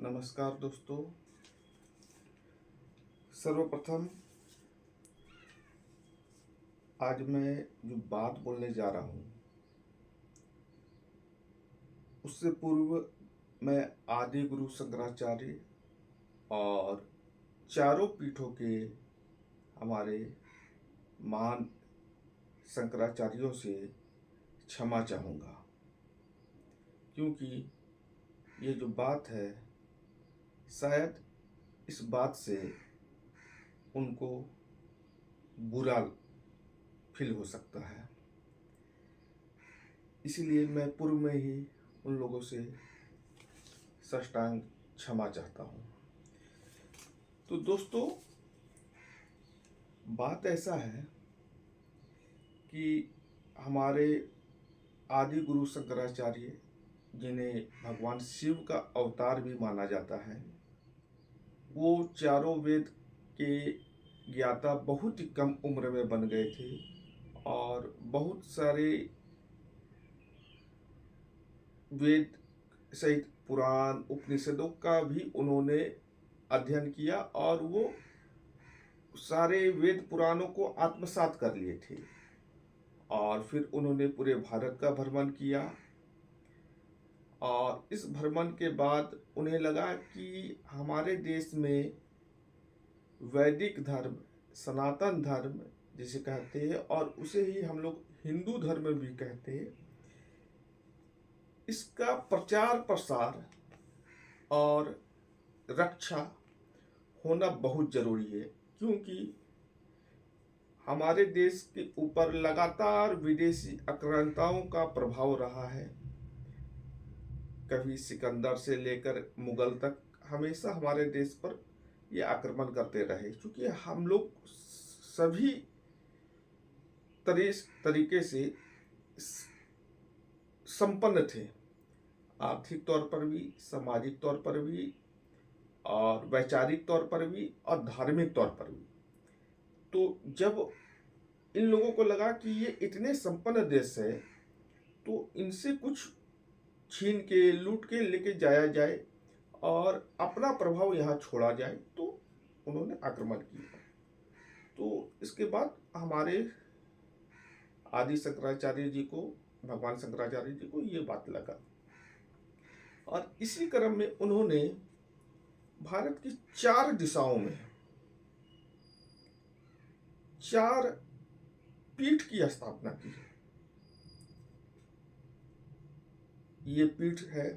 नमस्कार दोस्तों। सर्वप्रथम आज मैं जो बात बोलने जा रहा हूँ उससे पूर्व मैं आदि गुरु शंकराचार्य और चारों पीठों के हमारे महान शंकराचार्यों से क्षमा चाहूँगा, क्योंकि ये जो बात है शायद इस बात से उनको बुरा फील हो सकता है। इसीलिए मैं पूर्व में ही उन लोगों से साष्टांग क्षमा चाहता हूँ। तो दोस्तों, बात ऐसा है कि हमारे आदि गुरु शंकराचार्य, जिन्हें भगवान शिव का अवतार भी माना जाता है, वो चारों वेद के ज्ञाता बहुत ही कम उम्र में बन गए थे और बहुत सारे वेद सहित पुराण उपनिषदों का भी उन्होंने अध्ययन किया और वो सारे वेद पुराणों को आत्मसात कर लिए थे। और फिर उन्होंने पूरे भारत का भ्रमण किया और इस भ्रमण के बाद उन्हें लगा कि हमारे देश में वैदिक धर्म, सनातन धर्म जिसे कहते हैं और उसे ही हम लोग हिंदू धर्म भी कहते हैं, इसका प्रचार प्रसार और रक्षा होना बहुत जरूरी है, क्योंकि हमारे देश के ऊपर लगातार विदेशी आक्रांताओं का प्रभाव रहा है। कभी सिकंदर से लेकर मुगल तक हमेशा हमारे देश पर ये आक्रमण करते रहे, क्योंकि हम लोग सभी तरीके से संपन्न थे, आर्थिक तौर पर भी, सामाजिक तौर पर भी और वैचारिक तौर पर भी और धार्मिक तौर पर भी। तो जब इन लोगों को लगा कि ये इतने संपन्न देश है तो इनसे कुछ छीन के लूट के लेके जाया जाए और अपना प्रभाव यहाँ छोड़ा जाए, तो उन्होंने आक्रमण किया। तो इसके बाद हमारे आदि शंकराचार्य जी को, भगवान शंकराचार्य जी को ये बात लगा और इसी क्रम में उन्होंने भारत की 4 दिशाओं में 4 पीठ की स्थापना की। ये पीठ है,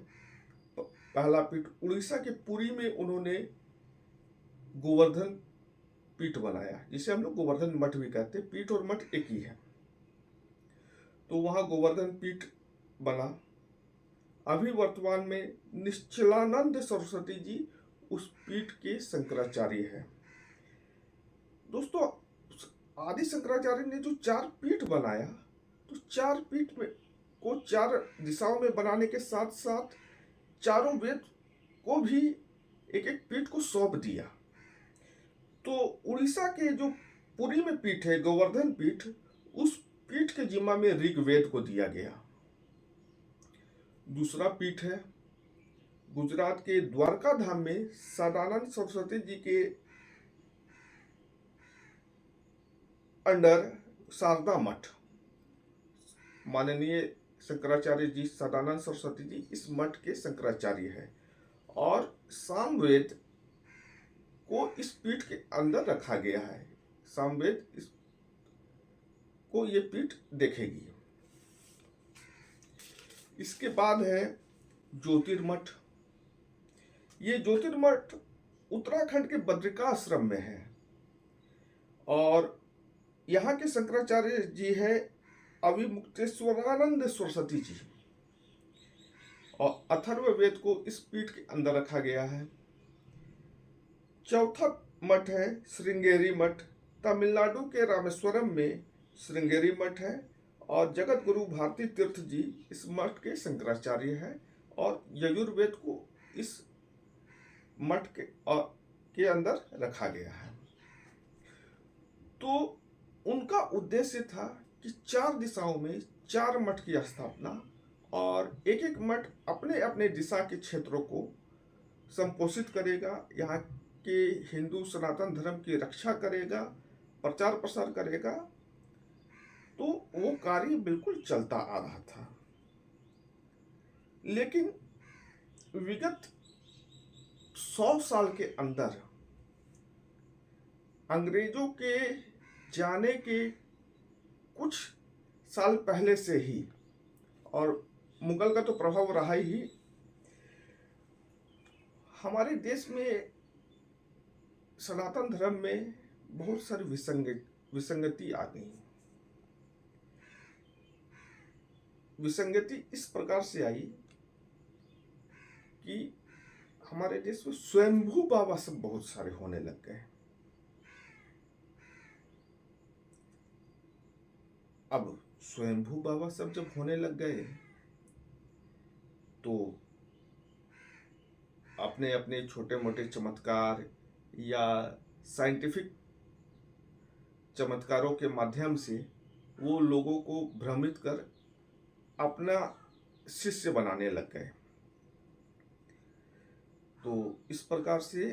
पहला पीठ उड़ीसा के पुरी में उन्होंने गोवर्धन पीठ बनाया, जिसे हम लोग गोवर्धन मठ भी कहते हैं। पीठ और मठ एक ही है। तो वहां गोवर्धन पीठ बना। अभी वर्तमान में निश्चलानंद सरस्वती जी उस पीठ के शंकराचार्य हैं। दोस्तों, आदि शंकराचार्य ने जो 4 पीठ बनाया, तो 4 पीठ में को 4 दिशाओं में बनाने के साथ साथ चारों वेद को भी एक एक पीठ को सौंप दिया। तो उड़ीसा के जो पुरी में पीठ है, गोवर्धन पीठ, उस पीठ के जिम्मा में ऋग्वेद को दिया गया। दूसरा पीठ है गुजरात के द्वारका धाम में सदानंद सरस्वती जी के अंडर शारदा मठ, माननीय शंकराचार्य जी, सदानंद सरस्वती जी इस मठ के शंकराचार्य है और सामवेद को इस पीठ के अंदर रखा गया है। सामवेद इस को ये पीठ देखेगी। इसके बाद है ज्योतिर्मठ। ये ज्योतिर्मठ उत्तराखंड के बद्रिकाश्रम में है और यहाँ के शंकराचार्य जी है अविमुक्तेश्वरानंद सरस्वती जी, और अथर्ववेद को इस पीठ के अंदर रखा गया है। चौथा मठ है श्रृंगेरी मठ। तमिलनाडु के रामेश्वरम में श्रृंगेरी मठ है और जगत गुरु भारती तीर्थ जी इस मठ के शंकराचार्य हैं और यजुर्वेद को इस मठ के अंदर रखा गया है। तो उनका उद्देश्य था कि 4 दिशाओं में 4 मठ की स्थापना और एक एक मठ अपने अपने दिशा के क्षेत्रों को संपोषित करेगा, यहाँ के हिंदू सनातन धर्म की रक्षा करेगा, प्रचार प्रसार करेगा, तो वो कार्य बिल्कुल चलता आ रहा था। लेकिन विगत 100 साल के अंदर अंग्रेजों के जाने के कुछ साल पहले से ही, और मुगल का तो प्रभाव रहा ही, हमारे देश में सनातन धर्म में बहुत सारी विसंगति आ गई। विसंगति इस प्रकार से आई कि हमारे देश में स्वयंभू बाबा सब बहुत सारे होने लग गए। अब स्वयंभू बाबा सब जब होने लग गए तो अपने अपने छोटे मोटे चमत्कार या साइंटिफिक चमत्कारों के माध्यम से वो लोगों को भ्रमित कर अपना शिष्य बनाने लग गए। तो इस प्रकार से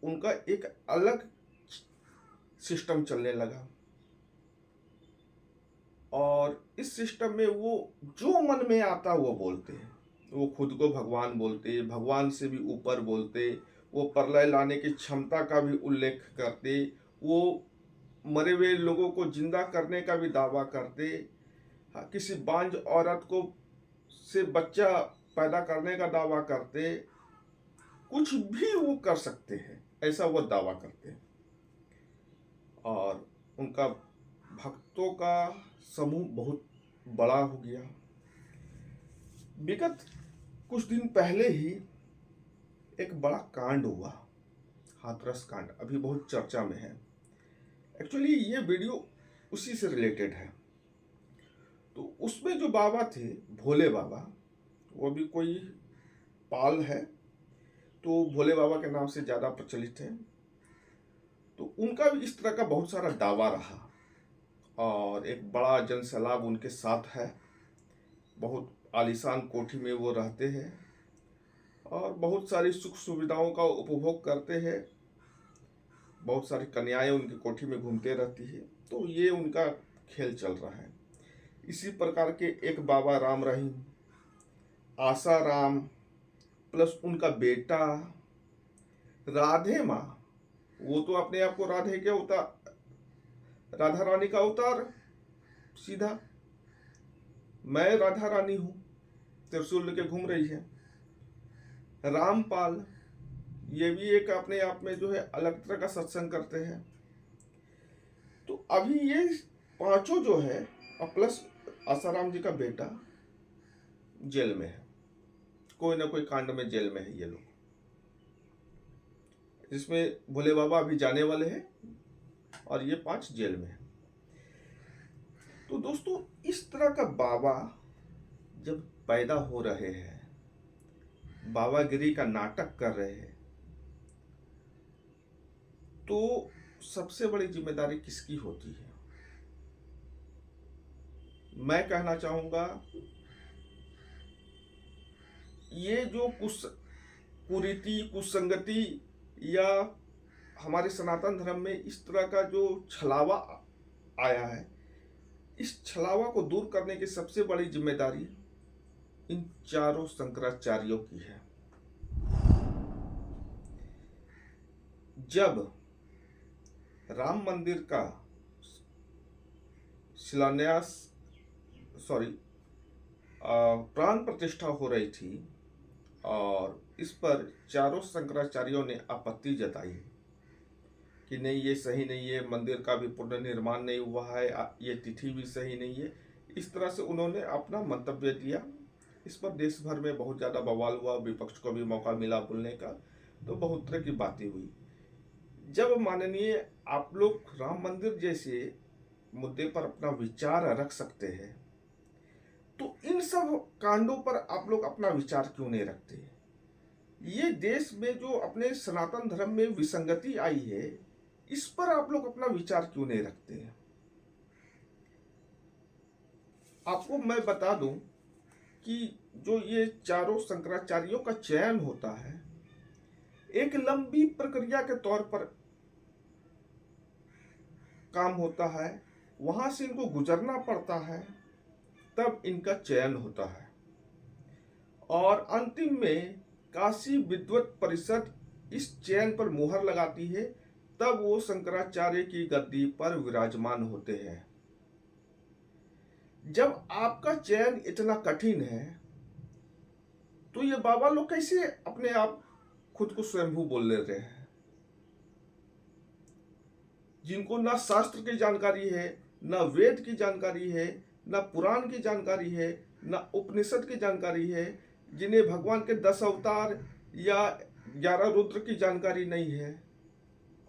उनका एक अलग सिस्टम चलने लगा, और इस सिस्टम में वो जो मन में आता वो बोलते हैं। वो खुद को भगवान बोलते, भगवान से भी ऊपर बोलते, वो प्रलय लाने की क्षमता का भी उल्लेख करते, वो मरे हुए लोगों को जिंदा करने का भी दावा करते, किसी बांझ औरत को से बच्चा पैदा करने का दावा करते, कुछ भी वो कर सकते हैं ऐसा वो दावा करते हैं। और उनका भक्तों का समूह बहुत बड़ा हो गया। विगत कुछ दिन पहले ही एक बड़ा कांड हुआ, हाथरस कांड, अभी बहुत चर्चा में है। एक्चुअली ये वीडियो उसी से रिलेटेड है। तो उसमें जो बाबा थे, भोले बाबा, वो भी कोई पाल है, तो भोले बाबा के नाम से ज़्यादा प्रचलित है। तो उनका भी इस तरह का बहुत सारा दावा रहा, और एक बड़ा जन सैलाब उनके साथ है। बहुत आलीशान कोठी में वो रहते हैं और बहुत सारी सुख सुविधाओं का उपभोग करते हैं। बहुत सारी कन्याएं उनकी कोठी में घूमते रहती है। तो ये उनका खेल चल रहा है। इसी प्रकार के एक बाबा राम रहीम, आशा राम, प्लस उनका बेटा राधे माँ, वो तो अपने आप को राधे के अवतार, राधा रानी का अवतार, सीधा मैं राधा रानी हूं, त्रिशूल लेके घूम रही है। रामपाल, ये भी एक अपने आप में जो है अलग तरह का सत्संग करते हैं। तो अभी ये पांचों जो है, और प्लस आसाराम जी का बेटा जेल में है, कोई ना कोई कांड में जेल में है ये लोग, जिसमें भोले बाबा अभी जाने वाले हैं और ये 5 जेल में है। तो दोस्तों, इस तरह का बाबा जब पैदा हो रहे हैं, बाबागिरी का नाटक कर रहे हैं, तो सबसे बड़ी जिम्मेदारी किसकी होती है? मैं कहना चाहूंगा, ये जो कुरीति, कुसंगति या हमारे सनातन धर्म में इस तरह का जो छलावा आया है, इस छलावा को दूर करने की सबसे बड़ी जिम्मेदारी इन चारों शंकराचार्यों की है। जब राम मंदिर का शिलान्यास, प्राण प्रतिष्ठा हो रही थी, और इस पर चारों शंकराचार्यों ने आपत्ति जताई कि नहीं, ये सही नहीं है, मंदिर का भी पुनर्निर्माण नहीं हुआ है, ये तिथि भी सही नहीं है। इस तरह से उन्होंने अपना मंतव्य दिया। इस पर देश भर में बहुत ज़्यादा बवाल हुआ, विपक्ष को भी मौका मिला बोलने का, तो बहुत तरह की बातें हुई। जब माननीय आप लोग राम मंदिर जैसे मुद्दे पर अपना विचार रख सकते हैं, तो इन सब कांडों पर आप लोग अपना विचार क्यों नहीं रखते? ये देश में जो अपने सनातन धर्म में विसंगति आई है, इस पर आप लोग अपना विचार क्यों नहीं रखते हैं? आपको मैं बता दूं कि जो ये चारों शंकराचार्यों का चयन होता है, एक लंबी प्रक्रिया के तौर पर काम होता है। वहां से इनको गुजरना पड़ता है, तब इनका चयन होता है। और अंतिम में काशी विद्वत परिषद इस चयन पर मुहर लगाती है, तब वो शंकराचार्य की गद्दी पर विराजमान होते हैं। जब आपका चयन इतना कठिन है, तो ये बाबा लोग कैसे अपने आप खुद को स्वयंभू बोल ले रहे हैं, जिनको ना शास्त्र की जानकारी है, ना वेद की जानकारी है, ना पुराण की जानकारी है, ना उपनिषद की जानकारी है, जिन्हें भगवान के 10 अवतार या 11 रुद्र की जानकारी नहीं है,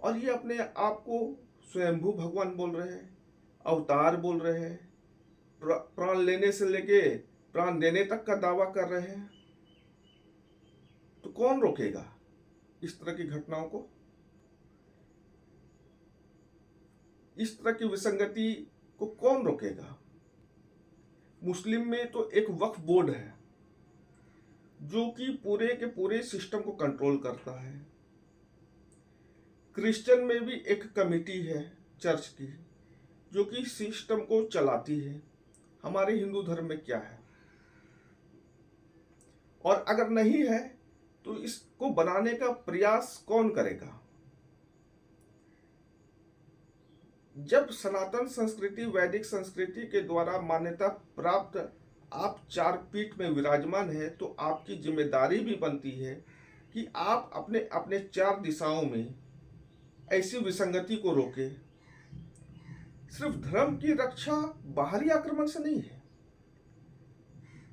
और ये अपने आप को स्वयंभू भगवान बोल रहे हैं, अवतार बोल रहे हैं, प्राण लेने से लेके प्राण देने तक का दावा कर रहे हैं। तो कौन रोकेगा इस तरह की घटनाओं को? इस तरह की विसंगति को कौन रोकेगा? मुस्लिम में तो एक वक्फ बोर्ड है जो कि पूरे के पूरे सिस्टम को कंट्रोल करता है। क्रिश्चियन में भी एक कमेटी है चर्च की, जो कि सिस्टम को चलाती है। हमारे हिंदू धर्म में क्या है? और अगर नहीं है तो इसको बनाने का प्रयास कौन करेगा? जब सनातन संस्कृति वैदिक संस्कृति के द्वारा मान्यता प्राप्त आप चार पीठ में विराजमान है, तो आपकी जिम्मेदारी भी बनती है कि आप अपने अपने चार दिशाओं में ऐसी विसंगति को रोके। सिर्फ धर्म की रक्षा बाहरी आक्रमण से नहीं है,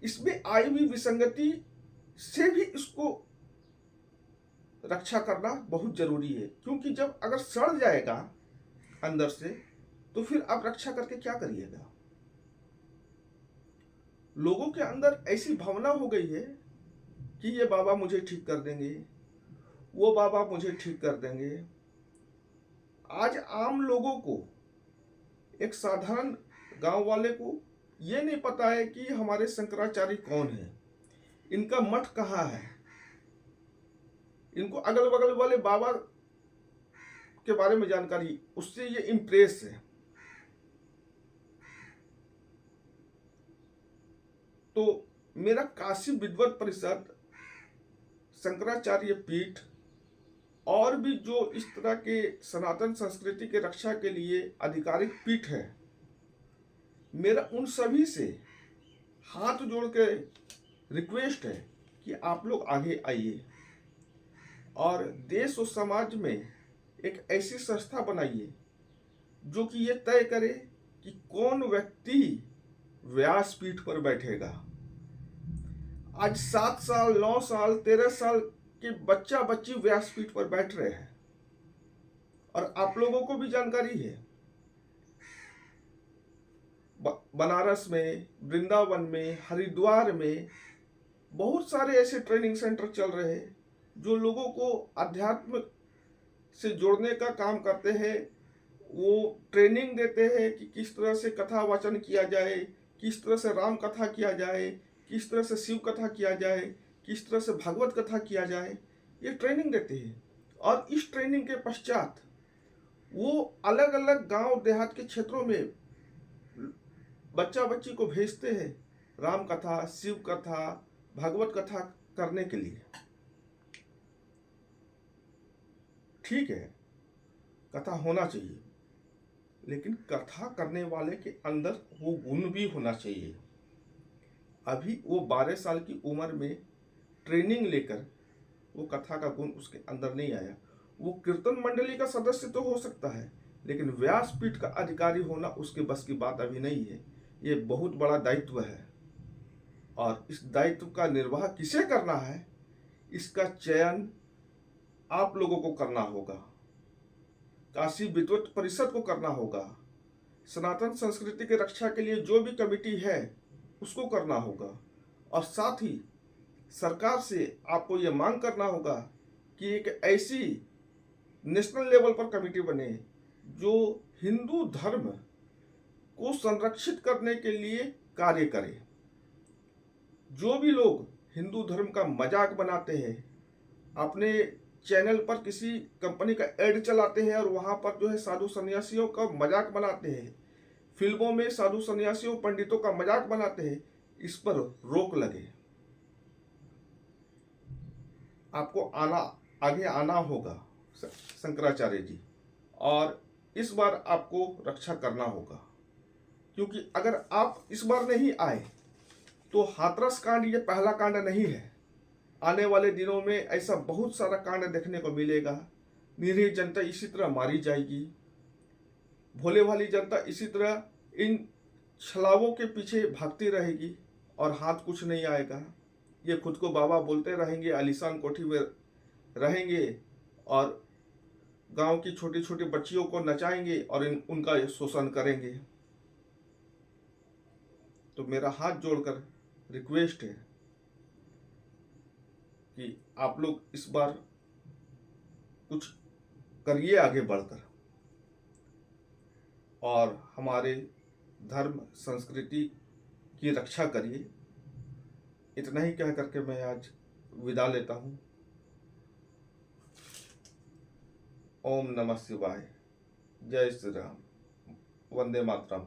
इसमें आई हुई विसंगति से भी इसको रक्षा करना बहुत जरूरी है। क्योंकि जब अगर सड़ जाएगा अंदर से, तो फिर आप रक्षा करके क्या करिएगा? लोगों के अंदर ऐसी भावना हो गई है कि ये बाबा मुझे ठीक कर देंगे, वो बाबा मुझे ठीक कर देंगे। आज आम लोगों को, एक साधारण गांव वाले को ये नहीं पता है कि हमारे शंकराचार्य कौन है, इनका मठ कहाँ है। इनको अगल बगल वाले बाबा के बारे में जानकारी, उससे ये इम्प्रेस है। तो मेरा काशी विद्वत परिषद, शंकराचार्य पीठ और भी जो इस तरह के सनातन संस्कृति के रक्षा के लिए आधिकारिक पीठ है, मेरा उन सभी से हाथ जोड़ के रिक्वेस्ट है कि आप लोग आगे आइए और देश और समाज में एक ऐसी संस्था बनाइए जो कि ये तय करे कि कौन व्यक्ति व्यासपीठ पर बैठेगा। आज 7 साल 9 साल 13 साल के बच्चा बच्ची व्यासपीठ पर बैठ रहे हैं, और आप लोगों को भी जानकारी है, बनारस में, वृंदावन में, हरिद्वार में बहुत सारे ऐसे ट्रेनिंग सेंटर चल रहे हैं जो लोगों को अध्यात्म से जोड़ने का काम करते हैं। वो ट्रेनिंग देते हैं कि किस तरह से कथा वाचन किया जाए, किस तरह से राम कथा किया जाए, किस तरह से शिव कथा किया जाए, किस तरह से भागवत कथा किया जाए, ये ट्रेनिंग देते हैं। और इस ट्रेनिंग के पश्चात वो अलग अलग गांव देहात के क्षेत्रों में बच्चा बच्ची को भेजते हैं राम कथा, शिव कथा, भागवत कथा करने के लिए। ठीक है, कथा होना चाहिए, लेकिन कथा करने वाले के अंदर वो गुण भी होना चाहिए। अभी वो 12 साल की उम्र में ट्रेनिंग लेकर वो कथा का गुण उसके अंदर नहीं आया। वो कीर्तन मंडली का सदस्य तो हो सकता है, लेकिन व्यासपीठ का अधिकारी होना उसके बस की बात अभी नहीं है। ये बहुत बड़ा दायित्व है, और इस दायित्व का निर्वाह किसे करना है, इसका चयन आप लोगों को करना होगा, काशी विद्वत परिषद को करना होगा, सनातन संस्कृति की रक्षा के लिए जो भी कमेटी है उसको करना होगा। और साथ ही सरकार से आपको ये मांग करना होगा कि एक ऐसी नेशनल लेवल पर कमेटी बने जो हिंदू धर्म को संरक्षित करने के लिए कार्य करे, जो भी लोग हिंदू धर्म का मजाक बनाते हैं, अपने चैनल पर किसी कंपनी का एड चलाते हैं और वहाँ पर जो है साधु सन्यासियों का मजाक बनाते हैं, फिल्मों में साधु सन्यासियों पंडितों का मजाक बनाते हैं, इस पर रोक लगे। आपको आगे आना होगा शंकराचार्य जी, और इस बार आपको रक्षा करना होगा, क्योंकि अगर आप इस बार नहीं आए तो हाथरस कांड ये पहला कांड नहीं है। आने वाले दिनों में ऐसा बहुत सारा कांड देखने को मिलेगा। निरीह जनता इसी तरह मारी जाएगी, भोले भाली जनता इसी तरह इन छलावों के पीछे भागती रहेगी और हाथ कुछ नहीं आएगा। ये खुद को बाबा बोलते रहेंगे, आलीशान कोठी में रहेंगे और गांव की छोटी छोटी बच्चियों को नचाएंगे और उनका शोषण करेंगे। तो मेरा हाथ जोड़कर रिक्वेस्ट है कि आप लोग इस बार कुछ करिए आगे बढ़कर, और हमारे धर्म संस्कृति की रक्षा करिए। इतना ही कह करके मैं आज विदा लेता हूँ। ओम नमः शिवाय। जय श्री राम। वंदे मातरम।